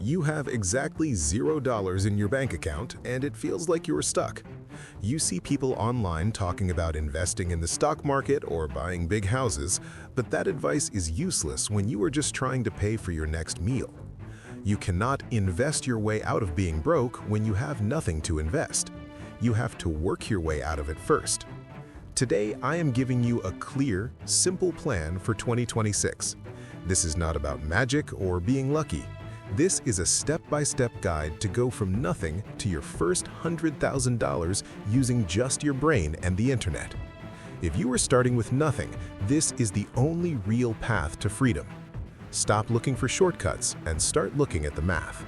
You have exactly $0 in your bank account and it feels like you're stuck. You see people online talking about investing in the stock market or buying big houses, but that advice is useless when you are just trying to pay for your next meal. You cannot invest your way out of being broke when you have nothing to invest. You have to work your way out of it first. Today, I am giving you a clear, simple plan for 2026. This is not about magic or being lucky. This is a step-by-step guide to go from nothing to your first $100,000 using just your brain and the internet. If you are starting with nothing, this is the only real path to freedom. Stop looking for shortcuts and start looking at the math.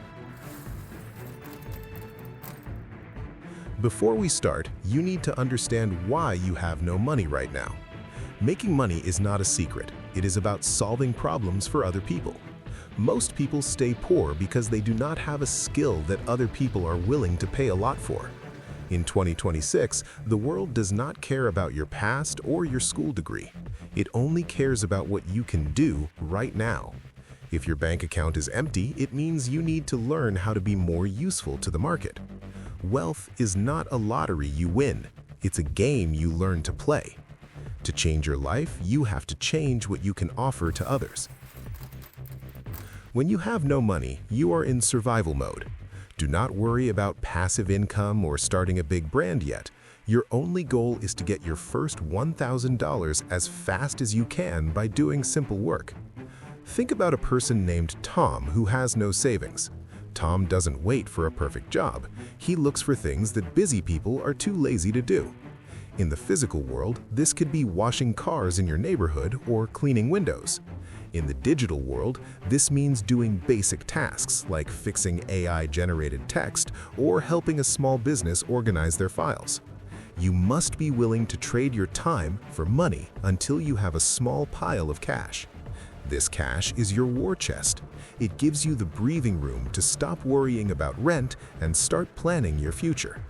Before we start, you need to understand why you have no money right now. Making money is not a secret. It is about solving problems for other people. Most people stay poor because they do not have a skill that other people are willing to pay a lot for. In 2026, the world does not care about your past or your school degree. It only cares about what you can do right now. If your bank account is empty, it means you need to learn how to be more useful to the market. Wealth is not a lottery you win. It's a game you learn to play. To change your life, you have to change what you can offer to others. When you have no money, you are in survival mode. Do not worry about passive income or starting a big brand yet. Your only goal is to get your first $1,000 as fast as you can by doing simple work. Think about a person named Tom who has no savings. Tom doesn't wait for a perfect job. He looks for things that busy people are too lazy to do. In the physical world, this could be washing cars in your neighborhood or cleaning windows. In the digital world, this means doing basic tasks like fixing AI-generated text or helping a small business organize their files. You must be willing to trade your time for money until you have a small pile of cash. This cash is your war chest. It gives you the breathing room to stop worrying about rent and start planning your future.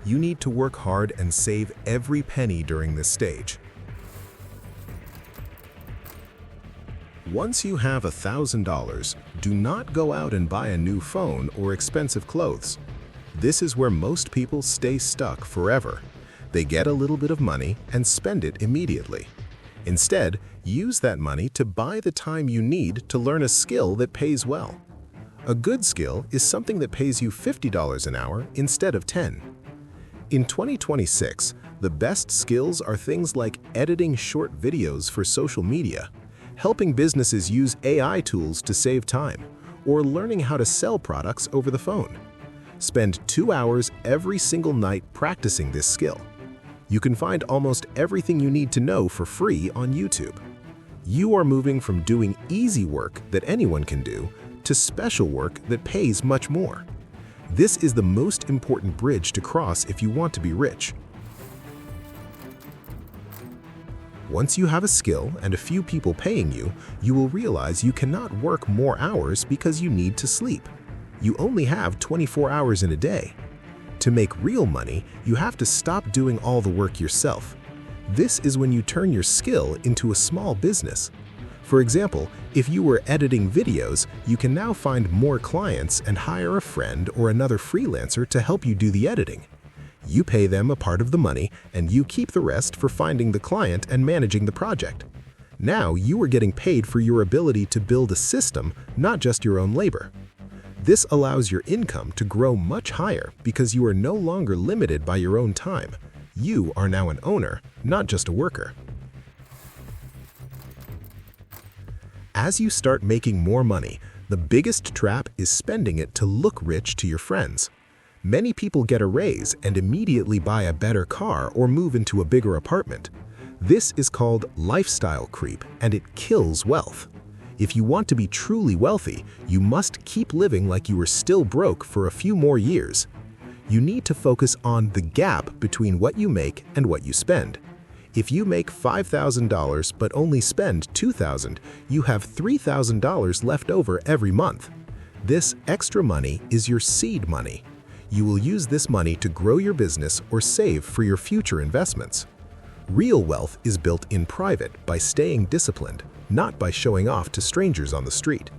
You need to work hard and save every penny during this stage. Once you have $1,000, do not go out and buy a new phone or expensive clothes. This is where most people stay stuck forever. They get a little bit of money and spend it immediately. Instead, use that money to buy the time you need to learn a skill that pays well. A good skill is something that pays you $50 an hour instead of $10. In 2026, the best skills are things like editing short videos for social media, helping businesses use AI tools to save time, or learning how to sell products over the phone. Spend 2 hours every single night practicing this skill. You can find almost everything you need to know for free on YouTube. You are moving from doing easy work that anyone can do to special work that pays much more. This is the most important bridge to cross if you want to be rich. Once you have a skill and a few people paying you, you will realize you cannot work more hours because you need to sleep. You only have 24 hours in a day. To make real money, you have to stop doing all the work yourself. This is when you turn your skill into a small business. For example, if you were editing videos, you can now find more clients and hire a friend or another freelancer to help you do the editing. You pay them a part of the money, and you keep the rest for finding the client and managing the project. Now you are getting paid for your ability to build a system, not just your own labor. This allows your income to grow much higher because you are no longer limited by your own time. You are now an owner, not just a worker. As you start making more money, the biggest trap is spending it to look rich to your friends. Many people get a raise and immediately buy a better car or move into a bigger apartment. This is called lifestyle creep, and it kills wealth. If you want to be truly wealthy, you must keep living like you are still broke for a few more years. You need to focus on the gap between what you make and what you spend. If you make $5,000 but only spend $2,000, you have $3,000 left over every month. This extra money is your seed money. You will use this money to grow your business or save for your future investments. Real wealth is built in private by staying disciplined, not by showing off to strangers on the street.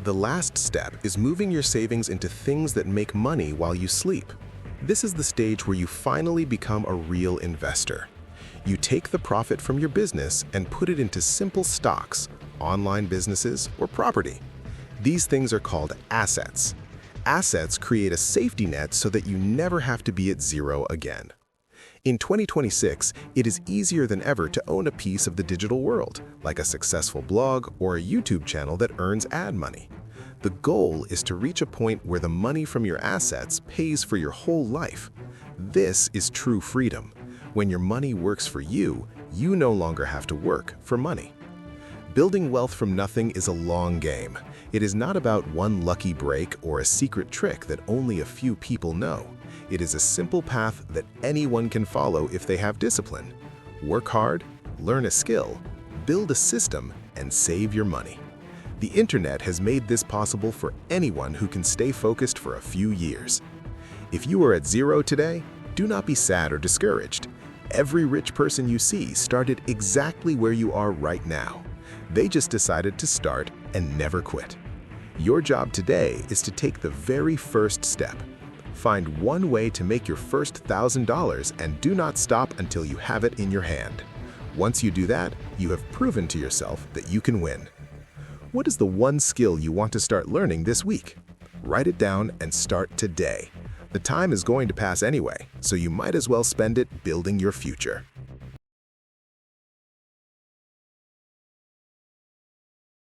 The last step is moving your savings into things that make money while you sleep. This is the stage where you finally become a real investor. You take the profit from your business and put it into simple stocks, online businesses, or property. These things are called assets. Assets create a safety net so that you never have to be at zero again. In 2026, it is easier than ever to own a piece of the digital world, like a successful blog or a YouTube channel that earns ad money. The goal is to reach a point where the money from your assets pays for your whole life. This is true freedom. When your money works for you, you no longer have to work for money. Building wealth from nothing is a long game. It is not about one lucky break or a secret trick that only a few people know. It is a simple path that anyone can follow if they have discipline. Work hard, learn a skill, build a system, and save your money. The internet has made this possible for anyone who can stay focused for a few years. If you are at zero today, do not be sad or discouraged. Every rich person you see started exactly where you are right now. They just decided to start and never quit. Your job today is to take the very first step. Find one way to make your first $1,000 and do not stop until you have it in your hand. Once you do that, you have proven to yourself that you can win. What is the one skill you want to start learning this week? Write it down and start today. The time is going to pass anyway, so you might as well spend it building your future.